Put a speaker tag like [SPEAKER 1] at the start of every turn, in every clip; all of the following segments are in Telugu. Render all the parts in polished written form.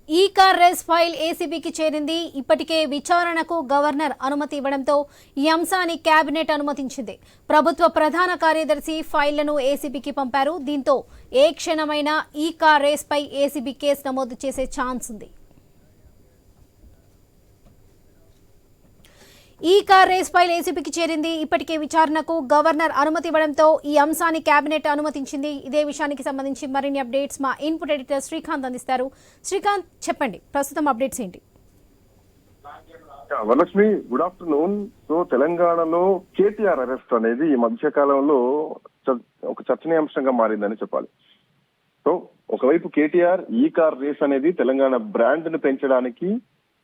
[SPEAKER 1] ఈ కార్ రేస్ ఫైల్ ఏసీబీకి చేరింది. ఇప్పటికే విచారణకు గవర్నర్ అనుమతి ఇవ్వడంతో ఈ అంశాన్ని కేబినెట్ అనుమతించింది. ప్రభుత్వ ప్రధాన కార్యదర్శి ఫైళ్లను ఏసీబీకి పంపారు. దీంతో ఏ క్షణమైనా ఈ కార్ రేస్ పై ఏసీబీ కేసు నమోదు చేసే ఛాన్స్ ఉంది. ఈ కార్ రేస్ ఫైల్ ఏసీబీకి చేరింది. ఇప్పటికే విచారణకు గవర్నర్ అనుమతి ఇవ్వడంతో ఈ అంశాన్ని కేబినెట్ అనుమతించింది. ఇదే విషయానికి సంబంధించి మరిన్ని అప్డేట్స్ మా ఇన్పుట్ ఎడిటర్ శ్రీకాంత్ అందిస్తారు. శ్రీకాంత్, చెప్పండి, ప్రస్తుతం అప్డేట్స్ ఏంటి?
[SPEAKER 2] Varalakshmi, good afternoon. సో తెలంగాణలో కేటీఆర్ అరెస్ట్ అనేది ఈ మధ్య కాలంలో ఒక చర్చనీయాంశంగా మారిందని చెప్పాలి. సో ఒకవైపు కేటీఆర్ ఈ కార్ రేస్ అనేది తెలంగాణ బ్రాండ్ ని పెంచడానికి,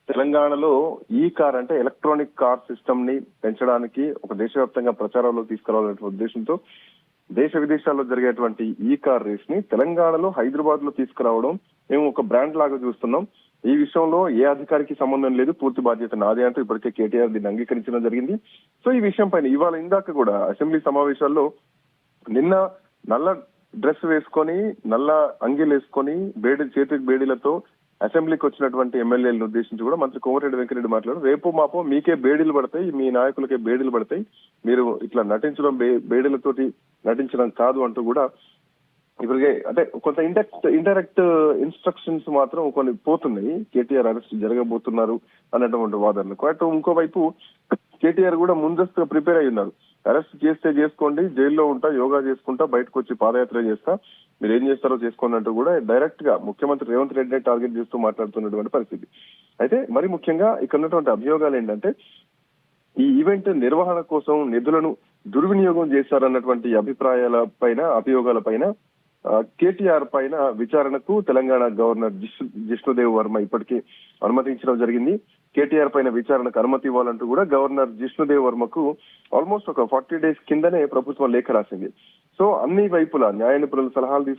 [SPEAKER 2] తెలంగాణలో ఈ కార్ అంటే ఎలక్ట్రానిక్ కార్ సిస్టమ్ ని పెంచడానికి ఒక దేశవ్యాప్తంగా ప్రచారంలో తీసుకురావాలనే ఉద్దేశంతో దేశ విదేశాల్లో జరిగేటువంటి ఈ కార్ రేస్ ని తెలంగాణలో హైదరాబాద్ లో తీసుకురావడం మేము ఒక బ్రాండ్ లాగా చూస్తున్నాం. ఈ విషయంలో ఏ అధికారికి సంబంధం లేదు, పూర్తి బాధ్యత నాదే అంటూ ఇప్పటికే కేటీఆర్ దీన్ని అంగీకరించడం జరిగింది. సో ఈ విషయం పైన ఇవాళ ఇందాక కూడా అసెంబ్లీ సమావేశాల్లో నిన్న నల్ల డ్రెస్ వేసుకొని, నల్ల అంగీలు వేసుకొని, చేతికి బేడీలతో అసెంబ్లీకి వచ్చినటువంటి ఎమ్మెల్యేలను ఉద్దేశించి కూడా మంత్రి కోమటిరెడ్డి వెంకరెడ్డి మాట్లాడారు. రేపు మాపో మీకే బేడీలు పడతాయి, మీ నాయకులకే బేడీలు పడతాయి, మీరు ఇట్లా నటించడం బేడీలతోటి నటించడం కాదు అంటూ కూడా ఇప్పటికే అంటే కొంత ఇండైరెక్ట్ ఇన్స్ట్రక్షన్స్ మాత్రం కొన్ని పోతున్నాయి. కేటీఆర్ అరెస్ట్ జరగబోతున్నారు అన్నటువంటి వాదనలకు. అటు ఇంకోవైపు కేటీఆర్ కూడా ముందస్తుగా ప్రిపేర్ అయి ఉన్నారు. అరెస్ట్ చేస్తే చేసుకోండి, జైల్లో ఉంటా, యోగా చేసుకుంటా, బయటకు వచ్చి పాదయాత్ర చేస్తా, మీరు ఏం చేస్తారో చేసుకోండి అంటూ కూడా డైరెక్ట్ గా ముఖ్యమంత్రి రేవంత్ రెడ్డి టార్గెట్ చేస్తూ మాట్లాడుతున్నటువంటి పరిస్థితి. అయితే మరి ముఖ్యంగా ఇక్కడ ఉన్నటువంటి అభియోగాలు ఏంటంటే ఈ ఈవెంట్ నిర్వహణ కోసం నిధులను దుర్వినియోగం చేశారన్నటువంటి అభియోగాల పైన కేటీఆర్ పైన విచారణకు తెలంగాణ గవర్నర్ జిష్ణుదేవ్ వర్మ ఇప్పటికే అనుమతించడం జరిగింది. కేటీఆర్ పైన విచారణకు అనుమతి ఇవ్వాలంటూ కూడా గవర్నర్ జిష్ణుదేవ్ వర్మకు ఆల్మోస్ట్ ఒక 40 days కిందనే ప్రభుత్వం లేఖ రాసింది. సో అన్ని వైపులా న్యాయ నిపుణుల సలహాలు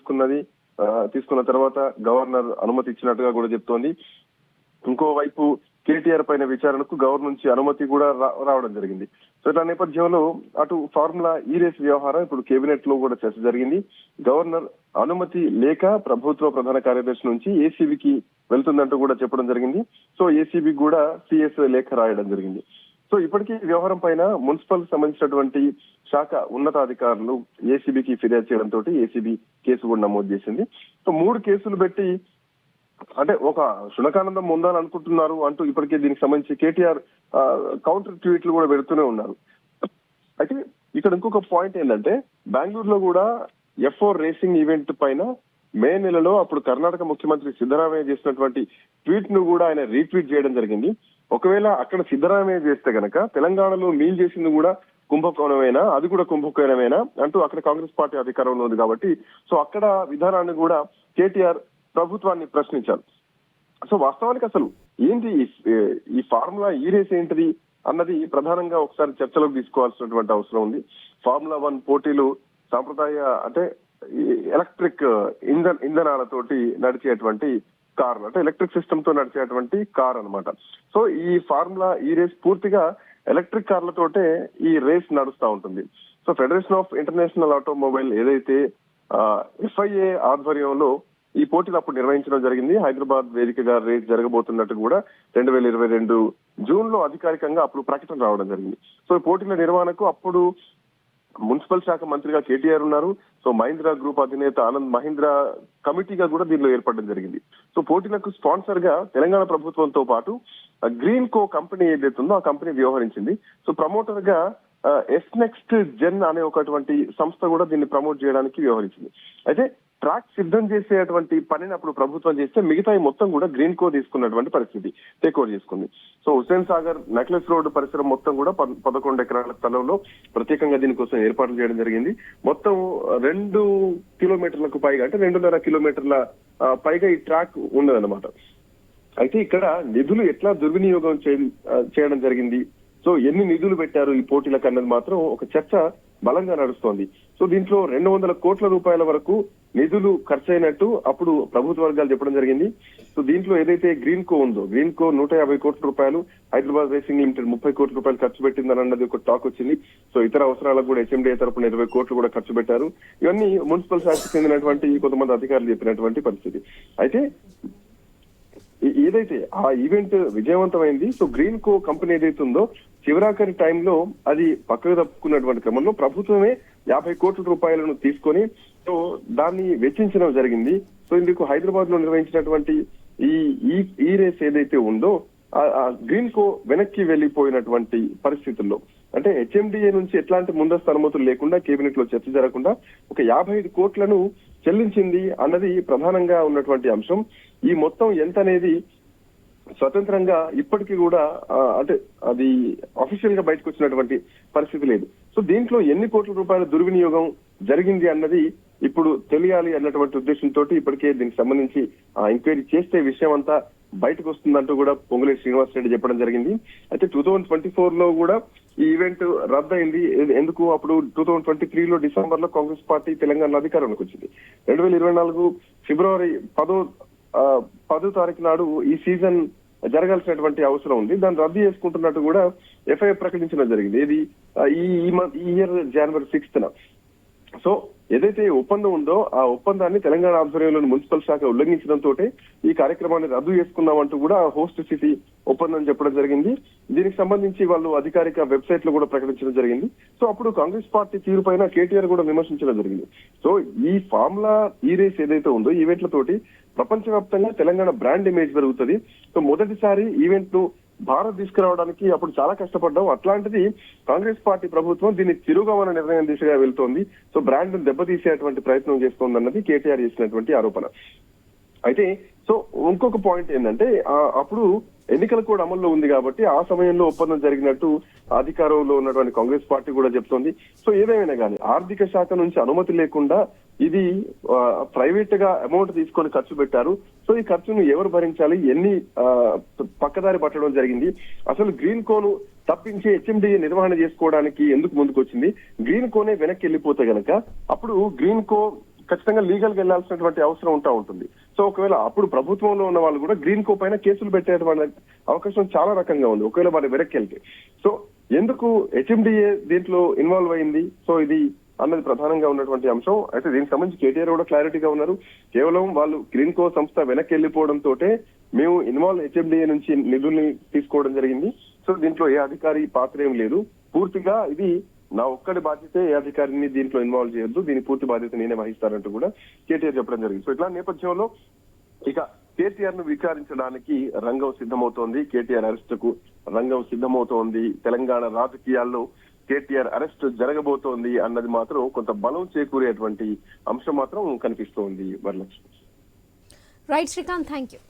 [SPEAKER 2] తీసుకున్న తర్వాత గవర్నర్ అనుమతి ఇచ్చినట్టుగా కూడా చెప్తోంది. ఇంకోవైపు కేటీఆర్ పైన విచారణకు గవర్నర్ నుంచి అనుమతి కూడా రావడం జరిగింది. సో ఇట్లా నేపథ్యంలో అటు ఫార్ములా ఈ రేస్ వ్యవహారం ఇప్పుడు కేబినెట్ లో కూడా చర్చ జరిగింది. గవర్నర్ అనుమతి లేక ప్రభుత్వ ప్రధాన కార్యదర్శి నుంచి ఏసీబీకి వెళ్తుందంటూ కూడా చెప్పడం జరిగింది. సో ఏసీబీ కూడా సిఎస్ లేఖ రాయడం జరిగింది. సో ఇప్పటికీ వ్యవహారం పైన మున్సిపల్ సంబంధించినటువంటి శాఖ ఉన్నతాధికారులు ఏసీబీకి ఫిర్యాదు చేయడంతో ఏసీబీ కేసు కూడా నమోదు చేసింది. సో 3 కేసులు పెట్టి అంటే ఒక శునకానందం ఉండాలనుకుంటున్నారు అంటూ ఇప్పటికే దీనికి సంబంధించి కేటీఆర్ కౌంటర్ ట్వీట్లు కూడా పెడుతూనే ఉన్నారు. అయితే ఇక్కడ ఇంకొక పాయింట్ ఏంటంటే బెంగళూరులో కూడా F4 రేసింగ్ ఈవెంట్ పైన మే నెలలో అప్పుడు కర్ణాటక ముఖ్యమంత్రి సిద్ధరామయ్య చేసినటువంటి ట్వీట్ ను కూడా ఆయన రీట్వీట్ చేయడం జరిగింది. ఒకవేళ అక్కడ సిద్ధరామయ్య చేస్తే గనక తెలంగాణలో మీల్ చేసింది కూడా కుంభకోణమేనా, అది కూడా కుంభకోణమేనా అంటూ అక్కడ కాంగ్రెస్ పార్టీ అధికారంలో ఉంది కాబట్టి సో అక్కడ విధానాన్ని కూడా కేటీఆర్ ప్రభుత్వాన్ని ప్రశ్నించారు. సో వాస్తవానికి అసలు ఏంటి ఈ ఫార్ములా ఈ రేస్ ఏంటిది అన్నది ప్రధానంగా ఒకసారి చర్చలోకి తీసుకోవాల్సినటువంటి అవసరం ఉంది. ఫార్ములా 1 పోటీలు సాంప్రదాయ అంటే ఎలక్ట్రిక్ ఇంధనాలతోటి నడిచేటువంటి కార్, అంటే ఎలక్ట్రిక్ సిస్టమ్ తో నడిచేటువంటి కార్ అన్నమాట. సో ఈ ఫార్ములా ఈ రేస్ పూర్తిగా ఎలక్ట్రిక్ కార్లతోటే ఈ రేస్ నడుస్తూ ఉంటుంది. So federation of international automobile ఏదైతే FIA ఆధ్వర్యంలో ఈ పోటీలు అప్పుడు నిర్వహించడం జరిగింది. హైదరాబాద్ వేదికగా రేస్ జరగబోతున్నట్టు కూడా 2022 జూన్ లో అధికారికంగా అప్పుడు ప్రకటన రావడం జరిగింది. సో ఈ పోటీల నిర్వహణకు అప్పుడు మున్సిపల్ శాఖ మంత్రిగా కేటీఆర్ ఉన్నారు. సో మహీంద్రా గ్రూప్ అధినేత ఆనంద్ మహీంద్రా కమిటీగా కూడా దీనిలో ఏర్పడడం జరిగింది. సో పోటీలకు స్పాన్సర్ గా తెలంగాణ ప్రభుత్వంతో పాటు గ్రీన్ కో కంపెనీ ఏదైతే ఉందో ఆ కంపెనీ వ్యవహరించింది. సో ప్రమోటర్ గా నెక్స్ట్ జెన్ అనే ఒకటువంటి సంస్థ కూడా దీన్ని ప్రమోట్ చేయడానికి వ్యవహరించింది. అయితే ట్రాక్ సిద్ధం చేసేటువంటి పనిని అప్పుడు ప్రభుత్వం చేస్తే మిగతా మొత్తం కూడా గ్రీన్ కో తీసుకున్నటువంటి పరిస్థితి టేక్ ఓవర్ చేసుకుంది. So Hussain Sagar necklace road పరిసరం మొత్తం కూడా 11 ఎకరాల స్థలంలో ప్రత్యేకంగా దీనికోసం ఏర్పాట్లు చేయడం జరిగింది. మొత్తం 2 కిలోమీటర్లకు పైగా అంటే 2.5 కిలోమీటర్ల పైగా ఈ ట్రాక్ ఉన్నదన్నమాట. అయితే ఇక్కడ నిధులు ఎట్లా దుర్వినియోగం చేయడం జరిగింది, సో ఎన్ని నిధులు పెట్టారు ఈ పోటీలకు అన్నది మాత్రం ఒక చర్చ బలంగా నడుస్తోంది. సో దీంట్లో 200 కోట్ల రూపాయల వరకు నిధులు ఖర్చయినట్టు అప్పుడు ప్రభుత్వ వర్గాలు చెప్పడం జరిగింది. సో దీంట్లో ఏదైతే గ్రీన్ కో ఉందో, గ్రీన్ కో 150 కోట్ల రూపాయలు, హైదరాబాద్ రేసింగ్ లిమిటెడ్ 30 కోట్ల రూపాయలు ఖర్చు పెట్టిందని అన్నది ఒక టాక్ వచ్చింది. సో ఇతర అవసరాలకు కూడా HMDA తరపున 20 కోట్లు కూడా ఖర్చు పెట్టారు. ఇవన్నీ మున్సిపల్ శాఖకు చెందినటువంటి కొంతమంది అధికారులు చెప్పినటువంటి పరిస్థితి. అయితే ఏదైతే ఆ ఈవెంట్ విజయవంతమైంది, సో గ్రీన్ కో కంపెనీ ఏదైతే ఉందో చివరాఖరి టైంలో అది పక్కకు తప్పుకున్నటువంటి క్రమంలో ప్రభుత్వమే 50 కోట్ల రూపాయలను తీసుకొని సో దాన్ని వెచ్చించడం జరిగింది. సో ఇందుకు హైదరాబాద్ లో నిర్వహించినటువంటి ఈ రేస్ ఏదైతే ఉందో ఆ గ్రీన్ కో వెనక్కి వెళ్లిపోయినటువంటి పరిస్థితుల్లో, అంటే హెచ్ఎండిఏ నుంచి ఎట్లాంటి ముందస్తు అనుమతులు లేకుండా కేబినెట్ లో చర్చ జరగకుండా ఒక 55 కోట్లను చెల్లించింది అన్నది ప్రధానంగా ఉన్నటువంటి అంశం. ఈ మొత్తం ఎంత అనేది స్వతంత్రంగా ఇప్పటికీ కూడా అంటే అది అఫీషియల్ గా బయటకు వచ్చినటువంటి పరిస్థితి లేదు. సో దీంట్లో ఎన్ని కోట్ల రూపాయల దుర్వినియోగం జరిగింది అన్నది ఇప్పుడు తెలియాలి అన్నటువంటి ఉద్దేశంతో ఇప్పటికే దీనికి సంబంధించి ఎంక్వైరీ చేస్తే విషయం అంతా బయటకు వస్తుందంటూ కూడా పొంగులేటి శ్రీనివాస్ రెడ్డి చెప్పడం జరిగింది. అయితే 2024 లో కూడా ఈ ఈవెంట్ రద్దయింది. ఎందుకు? అప్పుడు 2023లో డిసెంబర్ లో కాంగ్రెస్ పార్టీ తెలంగాణలో అధికారంలోకి వచ్చింది. 2024 ఫిబ్రవరి 10వ తారీఖు నాడు ఈ సీజన్ జరగాల్సినటువంటి అవసరం ఉంది. దాన్ని రద్దు చేసుకుంటున్నట్టు కూడా ఎఫ్ఐఆర్ ప్రకటించడం జరిగింది. ఇది ఈ ఇయర్ జనవరి 6న. సో ఏదైతే ఒప్పందం ఉందో ఆ ఒప్పందాన్ని తెలంగాణ ఆధ్వర్యంలోని మున్సిపల్ శాఖ ఉల్లంఘించడంతో ఈ కార్యక్రమాన్ని రద్దు చేసుకున్నామంటూ కూడా హోస్ట్ సిటీ ఒప్పందం చెప్పడం జరిగింది. దీనికి సంబంధించి వాళ్ళు అధికారిక వెబ్సైట్ లో కూడా ప్రకటించడం జరిగింది. సో అప్పుడు కాంగ్రెస్ పార్టీ తీరు పైన కేటీఆర్ కూడా విమర్శించడం జరిగింది. సో ఈ ఫార్ములా ఈ రేస్ ఏదైతే ఉందో ఈవెంట్లతోటి ప్రపంచవ్యాప్తంగా తెలంగాణ బ్రాండ్ ఇమేజ్ పెరుగుతుంది. సో మొదటిసారి ఈవెంట్ ను భారత్ తీసుకురావడానికి అప్పుడు చాలా కష్టపడ్డాం. అట్లాంటిది కాంగ్రెస్ పార్టీ ప్రభుత్వం దీన్ని తిరుగమన నిర్ణయం దిశగా వెళ్తోంది. సో బ్రాండ్ దెబ్బతీసేటువంటి ప్రయత్నం చేస్తోంది అన్నది కేటీఆర్ చేసినటువంటి ఆరోపణ. అయితే సో ఇంకొక పాయింట్ ఏంటంటే అప్పుడు ఎన్నికల కూడా అమల్లో ఉంది కాబట్టి ఆ సమయంలో ఒప్పందం జరిగినట్టు అధికారంలో ఉన్నటువంటి కాంగ్రెస్ పార్టీ కూడా చెప్తోంది. సో ఏదేమైనా కానీ ఆర్థిక శాఖ నుంచి అనుమతి లేకుండా ఇది ప్రైవేట్ గా అమౌంట్ తీసుకొని ఖర్చు పెట్టారు. సో ఈ ఖర్చును ఎవరు భరించాలి? ఎన్ని పక్కదారి పట్టడం జరిగింది? అసలు గ్రీన్ కోను తప్పించి హెచ్ఎండిఏ నిర్వహణ చేసుకోవడానికి ఎందుకు ముందుకొచ్చింది? గ్రీన్ కోనే వెనక్కి వెళ్ళిపోతే గనక అప్పుడు గ్రీన్ కో ఖచ్చితంగా లీగల్ గా వెళ్లాల్సినటువంటి అవసరం ఉంటుంది. సో ఒకవేళ అప్పుడు ప్రభుత్వంలో ఉన్న వాళ్ళు కూడా గ్రీన్ కో పైన కేసులు పెట్టేటువంటి అవకాశం చాలా రకంగా ఉంది ఒకవేళ వారి వెనక్కి వెళ్తే. సో ఎందుకు హెచ్ఎండిఏ దీంట్లో ఇన్వాల్వ్ అయింది? సో ఇది అన్నది ప్రధానంగా ఉన్నటువంటి అంశం. అయితే దీనికి సంబంధించి కేటీఆర్ కూడా క్లారిటీగా ఉన్నారు. కేవలం వాళ్ళు గ్రీన్ కో సంస్థ వెనక్కి వెళ్ళిపోవడంతో మేము హెచ్ఎండిఏ నుంచి నిధుల్ని తీసుకోవడం జరిగింది. సో దీంట్లో ఏ అధికారి పాత్ర ఏం లేదు. పూర్తిగా ఇది నా ఒక్కడి బాధ్యతే, ఏ అధికారిని దీంట్లో ఇన్వాల్వ్ చేయొద్దు, దీని పూర్తి బాధ్యత నేనే వహిస్తానంటూ కూడా కేటీఆర్ చెప్పడం జరిగింది. సో ఇట్లా నేపథ్యంలో ఇక కేటీఆర్ ను విచారించడానికి రంగం సిద్ధమవుతోంది. కేటీఆర్ అరెస్ట్ కు రంగం సిద్ధమవుతోంది. తెలంగాణ రాజకీయాల్లో కేటీఆర్ అరెస్ట్ జరగబోతోంది అన్నది మాత్రం కొంత బలం చేకూరేటువంటి అంశం మాత్రం కనిపిస్తోంది. Varalakshmi.
[SPEAKER 1] Right Srikanth, thank you.